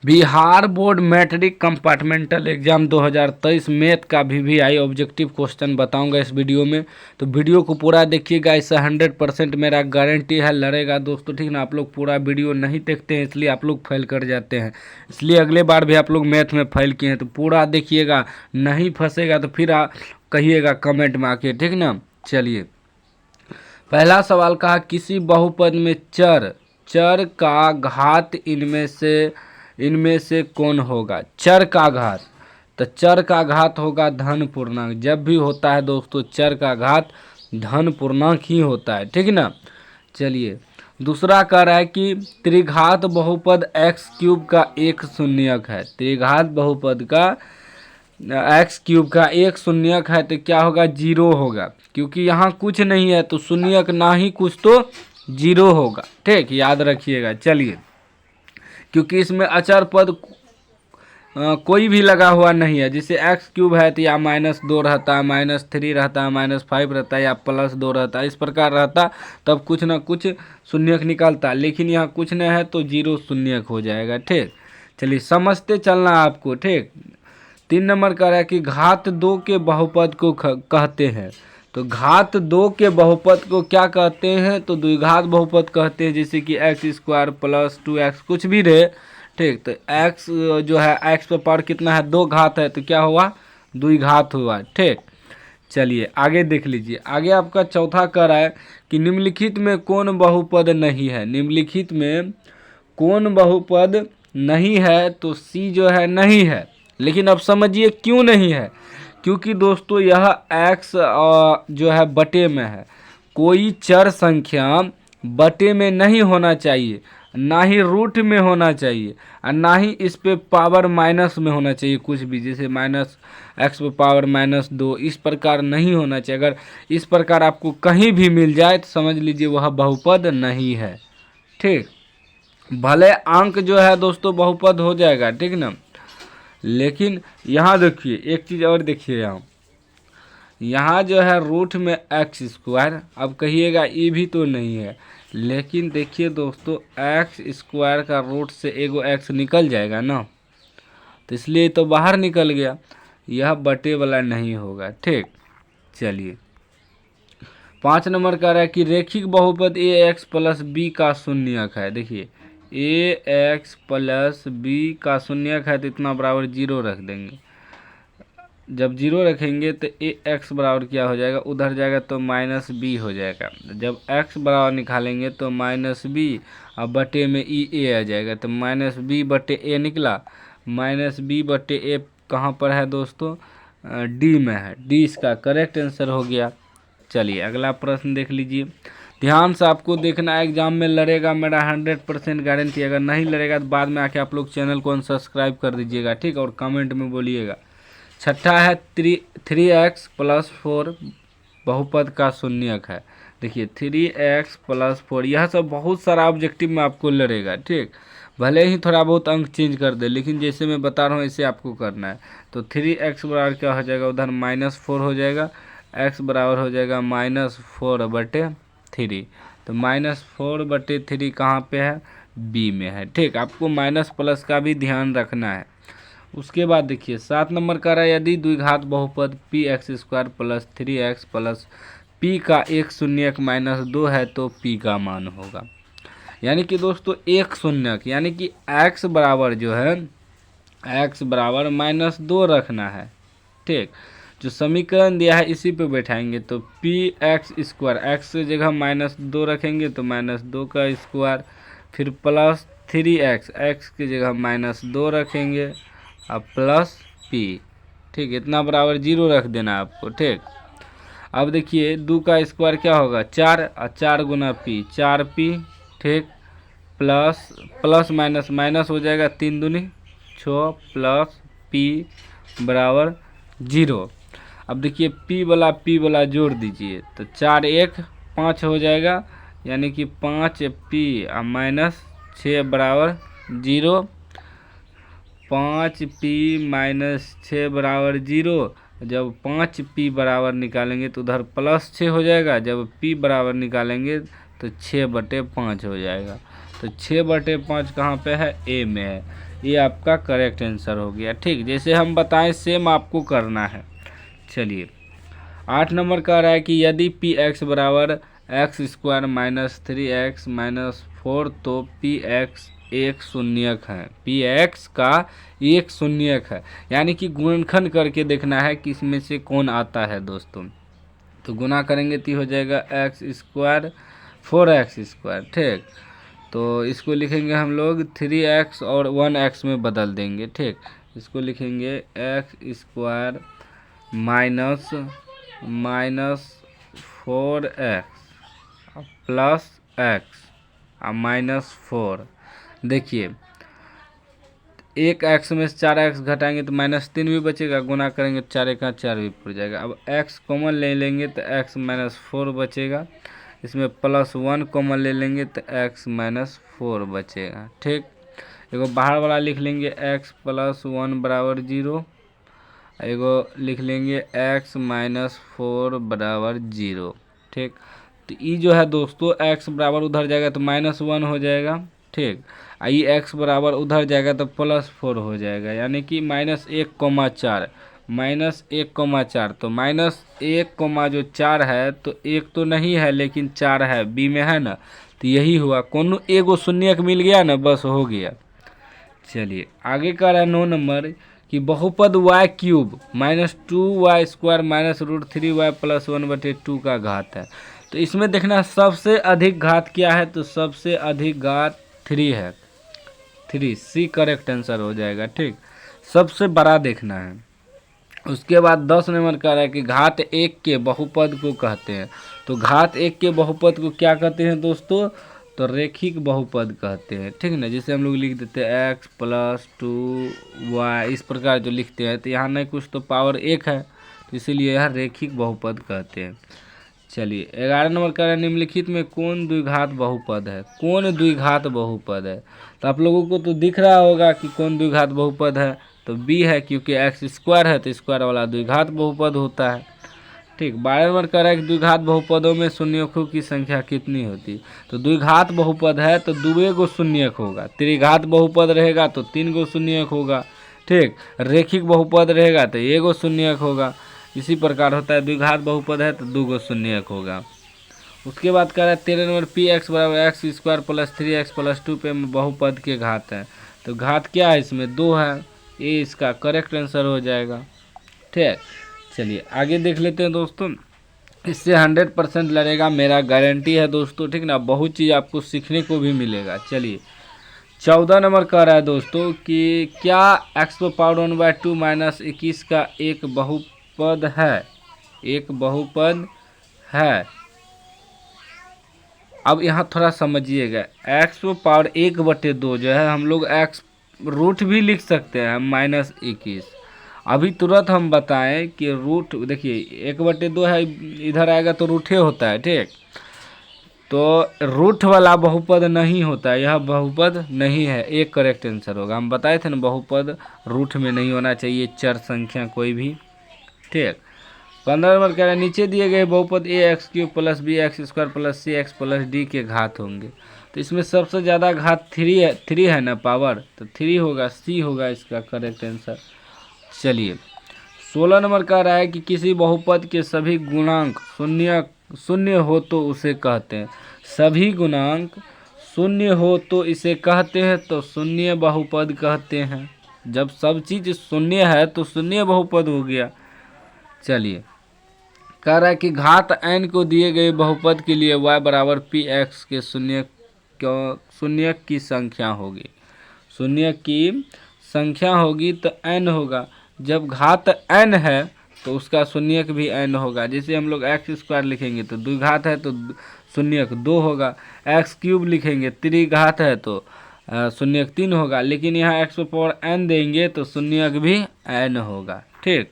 Bihar board matric compartmental exam 2023 math का VVI objective question बताऊंगा इस वीडियो में। तो वीडियो को पूरा देखिएगा, इससे 100% मेरा गारंटी है लड़ेगा दोस्तों, ठीक ना। आप लोग पूरा वीडियो नहीं देखते हैं इसलिए आप लोग फेल कर जाते हैं, इसलिए अगले बार भी आप लोग मैथ में फेल किए हैं। तो पूरा देखिएगा, नहीं फंसेगा तो फिर कहिएगा कमेंट में आके, ठीक ना। चलिए, पहला सवाल कहा किसी बहुपद में चर का घात इनमें से कौन होगा। चर का घात, तो चर का घात होगा धन पूर्णांक। जब भी होता है दोस्तों चर का घात धन पूर्णांक ही होता है, ठीक ना। चलिए, दूसरा कह रहा है कि त्रिघात बहुपद x³ का एक शून्यक है। त्रिघात बहुपद का x³ का एक शून्यक है तो क्या होगा, 0 होगा, क्योंकि यहाँ कुछ नहीं है तो शून्यक ना ही कुछ तो 0 होगा, ठीक, याद रखिएगा। चलिए, क्योंकि इसमें अचर पद कोई भी लगा हुआ नहीं है, जैसे x³ है तो या -2 रहता, -3 रहता, -5 रहता या +2 रहता, इस प्रकार रहता तब कुछ ना कुछ शून्यक निकलता, लेकिन यहाँ कुछ नहीं है तो 0 शून्यक हो जाएगा, ठीक। चलिए, समझते चलना आपको, ठीक। 3 नंबर कह रहा है कि घात 2 के बहुपद को कहते हैं। तो घात 2 के बहुपद को क्या कहते हैं, तो द्विघात बहुपद कहते हैं, जैसे कि x² + 2x कुछ भी रहे, ठीक। तो x जो है x पे पावर कितना है, 2 घात है तो क्या हुआ, द्विघात हुआ, ठीक। चलिए आगे देख लीजिए, आगे आपका चौथा कह रहा है कि निम्नलिखित में कौन बहुपद नहीं है। निम्नलिखित में कौन बहुपद नहीं है, तो C जो है नहीं है, लेकिन अब समझिए क्यों नहीं है। क्योंकि दोस्तों यह x जो है बटे में है, कोई चर संख्या बटे में नहीं होना चाहिए, ना ही रूट में होना चाहिए, और ना ही इस पे पावर माइनस में होना चाहिए कुछ भी, जैसे -x पे पावर -2, इस प्रकार नहीं होना चाहिए। अगर इस प्रकार आपको कहीं भी मिल जाए तो समझ लीजिए वह बहुपद नहीं है, ठीक। भले अंक जो है दोस्तों बहुपद हो जाएगा, ठीक ना, लेकिन यहाँ देखिए एक चीज़ और देखिए, यहाँ जो है रूट में x², अब कहिएगा ये भी तो नहीं है, लेकिन देखिए दोस्तों x² का रूट से एगो x निकल जाएगा ना, तो इसलिए तो बाहर निकल गया, यह बटे वाला नहीं होगा, ठीक। चलिए, 5 नंबर कह रहा है कि रेखिक बहुपद ax + b का शून्यक है। देखिए, ax + b का शून्यक है तो इतना बराबर 0 रख देंगे। जब 0 रखेंगे तो ax बराबर क्या हो जाएगा, उधर जाएगा तो -b हो जाएगा। जब x बराबर निकालेंगे तो -b, अब बटे में a आ जाएगा, तो -b/a निकला। -b/a कहाँ पर है दोस्तों, D में है, D इसका करेक्ट आंसर हो गया। चलिए अगला प्रश्न देख लीजिए, ध्यान से आपको देखना है, एग्जाम में लड़ेगा, मेरा 100% गारंटी। अगर नहीं लड़ेगा तो बाद में आके आप लोग चैनल को अनसब्सक्राइब कर दीजिएगा, ठीक, और कमेंट में बोलिएगा। छठा है 3x + 4 बहुपद का शून्यक है। देखिए 3x + 4, यह सब बहुत सारा ऑब्जेक्टिव में आपको लड़ेगा, ठीक। भले ही थोड़ा बहुत अंक चेंज कर दे, लेकिन जैसे मैं बता रहा हूँ ऐसे आपको करना है। तो 3x बराबर क्या हो जाएगा, उधर -4 हो जाएगा, x बराबर हो जाएगा -4/3। तो -4/3 कहाँ पे है, B में है, ठीक। आपको माइनस प्लस का भी ध्यान रखना है। उसके बाद देखिए 7 नंबर का रहा है, यदि द्विघात बहुपद px² + 3x + p का एक शून्यक -2 है तो p का मान होगा। यानी कि दोस्तों एक शून्यक, यानी कि x बराबर जो है x बराबर -2 रखना है, ठीक। जो समीकरण दिया है इसी पे बैठाएंगे, तो px², x की जगह -2 रखेंगे तो -2 का स्क्वायर, फिर +3x, x की जगह -2 रखेंगे अब +p, ठीक। इतना बराबर 0 रख देना आपको, ठीक। अब देखिए 2 का स्क्वायर क्या होगा, 4, और 4 गुना p, 4p, ठीक। प्लस माइनस माइनस हो जाएगा, 3 दूनी 6 + p बराबर 0। अब देखिए p वाला जोड़ दीजिए, तो 4 1 5 हो जाएगा, यानी कि 5p - 6 बराबर 0। 5p - 6 बराबर 0। जब 5p बराबर निकालेंगे तो उधर +6 हो जाएगा, जब p बराबर निकालेंगे तो 6/5 हो जाएगा। तो 6/5 कहाँ पे है, A में है, ये आपका करेक्ट आंसर हो गया। ठीक, जैसे हम बताएं सेम आपको करना है। चलिए 8 नंबर कह रहा है कि यदि पी एक्स बराबर x square minus 3x minus 4 तो पी एक्स एक शून्यक है। पी एक्स का एक शून्यक है, यानी कि गुणनखंड करके देखना है कि इसमें से कौन आता है दोस्तों। तो गुना करेंगे तो हो जाएगा एक्स स्क्वायर 4x स्क्वायर। ठीक, तो इसको लिखेंगे हम लोग 3x और 1x में बदल देंगे। ठीक, इसको लिखेंगे x square minus 4x plus x minus 4। देखिए एक एक्स में से 4x घटाएंगे तो -3 भी बचेगा, गुना करेंगे 4 का 4 भी पड़ जाएगा। अब x कॉमन ले लेंगे तो x माइनस 4 बचेगा, इसमें +1 कॉमन ले लेंगे तो x माइनस 4 बचेगा। ठीक, एगो बाहर वाला लिख लेंगे x प्लस 1 बराबर 0, एगो लिख लेंगे x माइनस 4 बराबर 0। ठीक, तो ये जो है दोस्तों x बराबर उधर जाएगा तो -1 हो जाएगा। ठीक, ये x बराबर उधर जाएगा तो +4 हो जाएगा, यानी कि -1,4 -1,4। तो -1, जो 4 है तो 1 तो नहीं है लेकिन 4 है, बी में है ना, तो यही हुआ। कौन एगो शून्यक मिल गया ना, बस हो गया। चलिए आगे का रहा 9 नंबर कि बहुपद y cube -2y square minus √3y + 1/2 का घात है। तो इसमें देखना सबसे अधिक घात क्या है, तो सबसे अधिक घात 3 है। 3 सी करेक्ट आंसर हो जाएगा। ठीक, सबसे बड़ा देखना है। उसके बाद 10 नंबर कह रहा है कि घात 1 के बहुपद को कहते हैं। तो घात 1 के बहुपद को क्या कहते हैं दोस्तों, तो रेखिक बहुपद कहते हैं। ठीक ना, जिसे हम लोग लिख देते हैं x + 2y, इस प्रकार जो लिखते हैं। तो यहाँ नहीं कुछ तो पावर 1 है, तो इसीलिए यह रेखिक बहुपद कहते हैं। चलिए 11 नंबर कह रहे हैं निम्नलिखित में कौन द्विघात बहुपद है। कौन द्विघात बहुपद है, तो आप लोगों को तो दिख रहा होगा कि कौन द्विघात बहुपद है, तो बी है, क्योंकि एक्स स्क्वायर है तो स्क्वायर वाला द्विघात बहुपद होता है। ठीक, 12 नंबर कह रहा है कि द्विघात बहुपदों में शून्यकों की संख्या कितनी होती। तो द्विघात बहुपद है तो 2 गो शून्यक होगा, त्रिघात बहुपद रहेगा तो 3 गो शून्यक होगा। ठीक, रेखिक बहुपद रहेगा तो 1 गो शून्यक होगा। इसी प्रकार होता है, द्विघात बहुपद है तो 2 गो शून्यक होगा। उसके बाद कह रहा है 13 नंबर पी एक्स बराबर x square plus 3x plus 2 पे बहुपद के घात है। तो घात क्या है, इसमें 2 है, ये इसका करेक्ट आंसर हो जाएगा। ठीक, चलिए आगे देख लेते हैं दोस्तों। इससे 100% लड़ेगा, मेरा गारंटी है दोस्तों। ठीक ना, बहुत चीज़ आपको सीखने को भी मिलेगा। चलिए 14 नंबर कह रहा है दोस्तों कि क्या x⁻² माइनस 21 का एक बहुपद है। एक बहुपद है। अब यहाँ थोड़ा समझिएगा, x⁻1/2 जो है हम लोग x रूट भी लिख सकते हैं -21। अभी तुरंत हम बताएं कि रूट, देखिए 1/2 है, इधर आएगा तो रूठे होता है। ठीक, तो रूट वाला बहुपद नहीं होता है, यह बहुपद नहीं है, एक करेक्ट आंसर होगा। हम बताए थे ना बहुपद रूट में नहीं होना चाहिए, चर संख्या कोई भी। ठीक, 15 नंबर कह रहा है नीचे दिए गए बहुपद ax³ + bx² + cx + d के घात होंगे। तो इसमें सबसे ज़्यादा घात 3 है ना पावर, तो 3 होगा, सी होगा इसका करेक्ट आंसर। चलिए 16 नंबर कह रहा है कि किसी बहुपद के सभी गुणांक शून्य हो तो उसे कहते हैं। सभी गुणांक शून्य हो तो इसे कहते हैं, तो शून्य बहुपद कहते हैं। जब सब चीज़ शून्य है तो शून्य बहुपद हो गया। चलिए कह रहा है कि घात n को दिए गए बहुपद के लिए y बराबर px के शून्य की संख्या होगी। शून्य की संख्या होगी तो n होगा। जब घात n है तो उसका शून्यक भी n होगा। जैसे हम लोग x² लिखेंगे तो द्विघात है तो शून्यक 2 होगा, x³ लिखेंगे त्रिघात है तो शून्यक 3 होगा, लेकिन यहाँ x⁻n देंगे तो शून्यक भी n होगा। ठीक,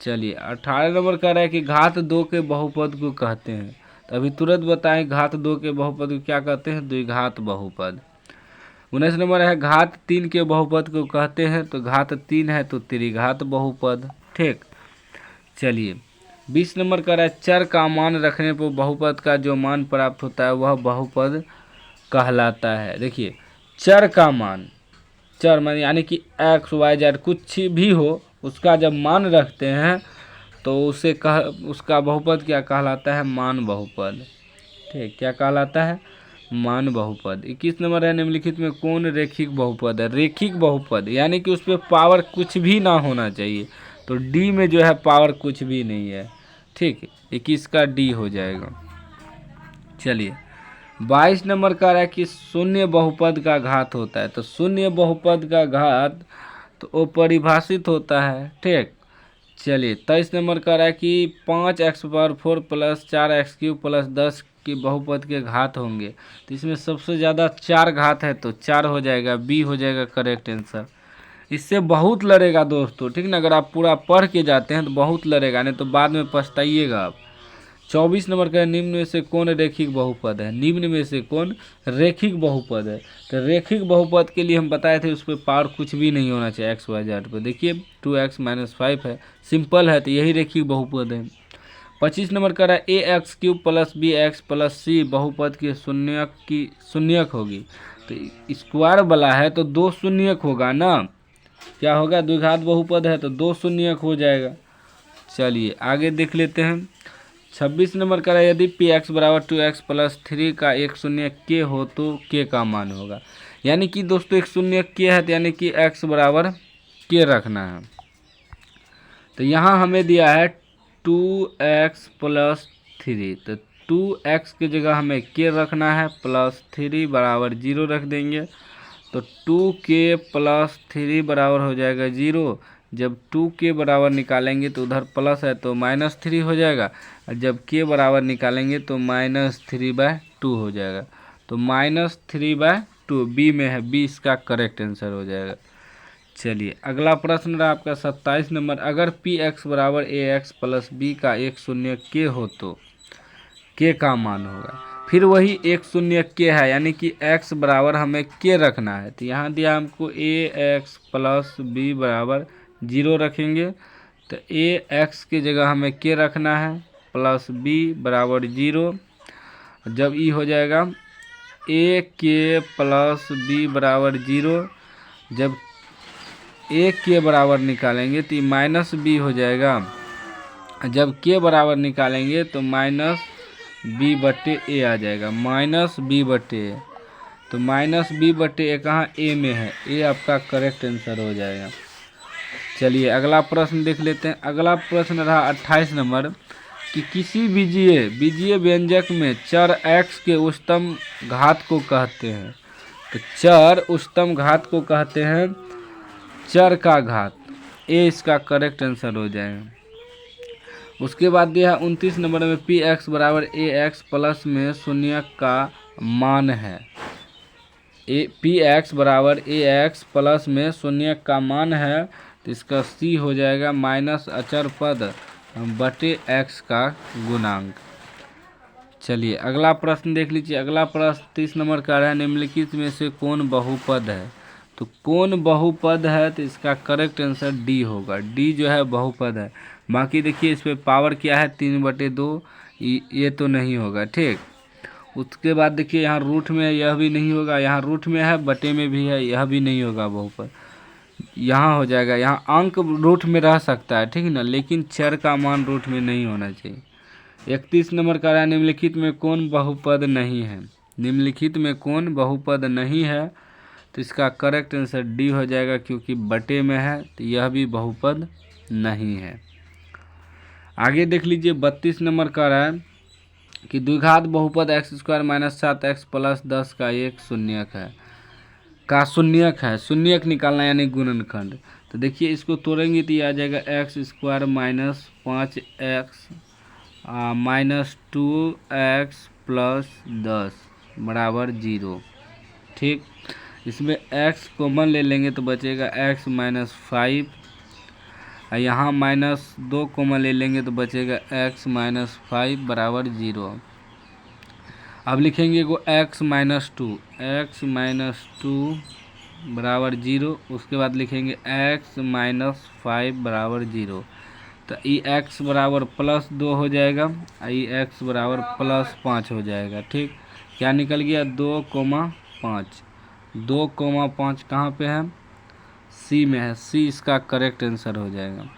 चलिए 18 नंबर कह रहा है कि घात 2 के बहुपद को कहते हैं। तो अभी तुरंत बताएं घात 2 के बहुपद को क्या कहते हैं, द्विघात बहुपद। 19 नंबर है घात 3 के बहुपद को कहते हैं। तो घात 3 है तो त्रिघात बहुपद। ठीक, चलिए 20 नंबर कह रहा है चर का मान रखने पर बहुपद का जो मान प्राप्त होता है वह बहुपद कहलाता है। देखिए चर का मान, चर मान यानी कि एक्स वाई जेड कुछ भी हो उसका जब मान रखते हैं तो उसका बहुपद क्या कहलाता है, मान बहुपद। ठीक, क्या कहलाता है, मान बहुपद। 21 नंबर है, निम्नलिखित में कौन रेखिक बहुपद है। रेखिक बहुपद यानी कि उस पर पावर कुछ भी ना होना चाहिए, तो डी में जो है पावर कुछ भी नहीं है। ठीक, 21 का डी हो जाएगा। चलिए 22 नंबर कह रहा है कि शून्य बहुपद का घात होता है। तो शून्य बहुपद का घात तो वो परिभाषित होता है। ठीक, चलिए 23 नंबर कह रहा है कि 5x⁴ प्लस 4x³ प्लस 10 के बहुपद के घात होंगे। तो इसमें सबसे ज़्यादा 4 घात है तो 4 हो जाएगा, बी हो जाएगा करेक्ट आंसर। इससे बहुत लड़ेगा दोस्तों, ठीक ना, अगर आप पूरा पढ़ के जाते हैं तो बहुत लड़ेगा, नहीं तो बाद में पछताइएगा आप। 24 नंबर का निम्न में से कौन रेखिक बहुपद है। निम्न में से कौन रेखिक बहुपद है। तो रेखिक बहुपद के लिए हम बताए थे उस पर पावर कुछ भी नहीं होना चाहिए एक्स वाई जेड पर। देखिए 2x - 5 है, सिंपल है, तो यही रेखिक बहुपद है। 25 नंबर का रहा है ax³ plus bx plus c बहुपद की शून्यक होगी। तो स्क्वायर वाला है तो दो शून्यक होगा ना, क्या होगा, द्विघात बहुपद है तो दो शून्यक हो जाएगा। चलिए आगे देख लेते हैं। 26 नंबर का है, यदि px बराबर 2x प्लस 3 का एक शून्य k हो तो k का मान होगा। यानी कि दोस्तों एक शून्य k है तो यानी कि x बराबर k रखना है। तो यहाँ हमें दिया है 2x प्लस 3, तो 2x की जगह हमें k रखना है प्लस 3 बराबर 0 रख देंगे। तो 2k प्लस 3 बराबर हो जाएगा 0। जब 2k बराबर निकालेंगे तो उधर प्लस है तो -3 हो जाएगा, और जब k बराबर निकालेंगे तो -3/2 हो जाएगा। तो -3/2 बी में है, बी इसका करेक्ट आंसर हो जाएगा। चलिए अगला प्रश्न रहा आपका 27 नंबर, अगर px बराबर ax प्लस b का एक शून्य k हो तो k का मान होगा। फिर वही एक शून्य k है यानी कि x बराबर हमें k रखना है। तो यहाँ दिया हमको ax प्लस b बराबर 0 रखेंगे। तो ax की जगह हमें k रखना है प्लस b बराबर 0। जब ई हो जाएगा ak प्लस b बराबर 0, जब a के बराबर निकालेंगे तो माइनस बी हो जाएगा। जब k बराबर निकालेंगे तो -b/a आ जाएगा, -b/a। तो -b/a कहाँ a में है, a आपका करेक्ट आंसर हो जाएगा। चलिए अगला प्रश्न देख लेते हैं। अगला प्रश्न रहा 28 नंबर कि किसी बीजीय व्यंजक में चर x के उच्चतम घात को कहते हैं। तो चर उच्चतम घात को कहते हैं चर का घात, ए इसका करेक्ट आंसर हो जाएगा। उसके बाद दिया है 29 नंबर में px बराबर ax प्लस में शून्यक का मान है। px बराबर ax प्लस में शून्यक का मान है तो इसका सी हो जाएगा माइनस अचर पद बटे x का गुणांक। चलिए अगला प्रश्न देख लीजिए। अगला प्रश्न 30 नंबर का है, निम्नलिखित में से कौन बहुपद है। तो कौन बहुपद है, तो इसका करेक्ट आंसर डी होगा। डी जो है बहुपद है। बाकी देखिए इस पर पावर क्या है 3/2, ये तो नहीं होगा। ठीक, उसके बाद देखिए यहाँ रूट में यह भी नहीं होगा, यहाँ रूट में है, बटे में भी है, यह भी नहीं होगा बहुपद। यहाँ हो जाएगा, यहाँ अंक रूट में रह सकता है, ठीक ना, लेकिन चर का मान रूट में नहीं होना चाहिए। 31 नंबर का है, निम्नलिखित में कौन बहुपद नहीं है। निम्नलिखित में कौन बहुपद नहीं है, तो इसका करेक्ट आंसर डी हो जाएगा, क्योंकि बटे में है तो यह भी बहुपद नहीं है। आगे देख लीजिए 32 नंबर का रहा है कि द्विघात बहुपद x² - 7x प्लस 10 का एक शून्यक है। शून्यक निकालना यानी गुणनखंड। तो देखिए इसको तोड़ेंगे तो ये आ जाएगा x² - 5x -2x प्लस 10 बराबर 0। ठीक, इसमें x कॉमन ले लेंगे तो बचेगा x - 5, यहाँ -2 कॉमन ले लेंगे तो बचेगा x - 5 बराबर 0। अब लिखेंगे को x - 2 बराबर 0। उसके बाद लिखेंगे x - 5 बराबर 0। तो ई x बराबर +2 हो जाएगा, ई x बराबर +5 हो जाएगा। ठीक, क्या निकल गया 2,5। 2,5 कहाँ पे है, सी में है, सी इसका करेक्ट आंसर हो जाएगा।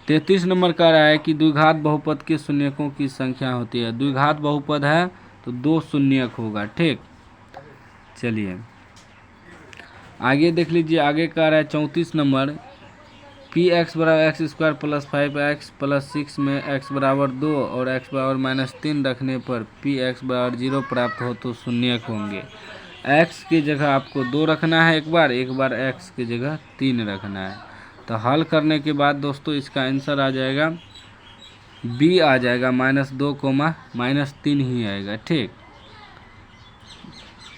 33 नंबर कह रहा है कि द्विघात बहुपद के शून्यकों की संख्या होती है। द्विघात बहुपद है तो 2 शून्यक होगा। ठीक, चलिए आगे देख लीजिए। आगे कह रहा है 34 नंबर, पी एक्स बराबर x square plus 5x plus 6 में x बराबर 2 और x बराबर -3 रखने पर पी एक्स बराबर 0 प्राप्त हो तो शून्यक होंगे। x की जगह आपको 2 रखना है, एक बार x की जगह 3 रखना है। तो हल करने के बाद दोस्तों इसका आंसर आ जाएगा b आ जाएगा, -2, -3 ही आएगा। ठीक,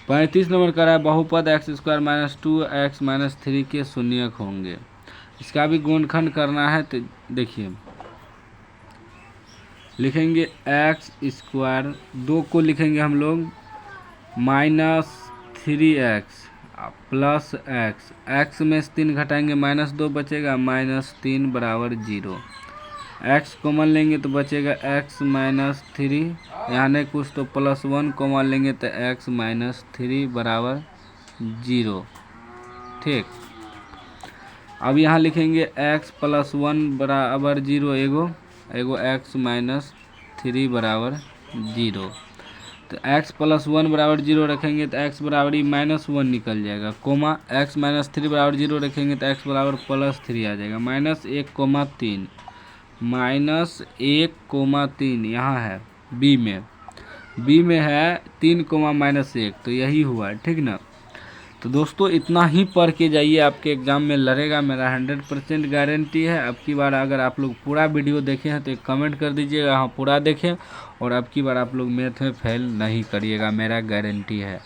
35 नंबर का रहा है बहुपद एक्स स्क्वायर -2x -3 के शून्यक होंगे। इसका भी गुणनखंड करना है। तो देखिए लिखेंगे एक्स स्क्वायर, 2 को लिखेंगे हम लोग -3x प्लस x में से 3 घटाएंगे -2 बचेगा, -3 बराबर 0। x कॉमन लेंगे तो बचेगा x -3, यहाँ नहीं कुछ तो +1 कॉमन लेंगे तो x -3 बराबर 0। ठीक, अब यहाँ लिखेंगे x + 1 बराबर 0, एगो x -3 बराबर 0। तो x + 1 बराबर 0 रखेंगे तो x बराबर -1 निकल जाएगा, कोमा x -3 बराबर 0 रखेंगे तो x बराबर +3 आ जाएगा, -1,3 -1,3 यहाँ है b में है 3, -1, तो यही हुआ। ठीक ना। तो दोस्तों इतना ही पढ़ के जाइए, आपके एग्ज़ाम में लड़ेगा, मेरा 100% गारंटी है। अब की बार अगर आप लोग पूरा वीडियो देखे हैं तो एक कमेंट कर दीजिएगा हाँ पूरा देखें, और अब की बार आप लोग मैथ में फेल नहीं करिएगा, मेरा गारंटी है।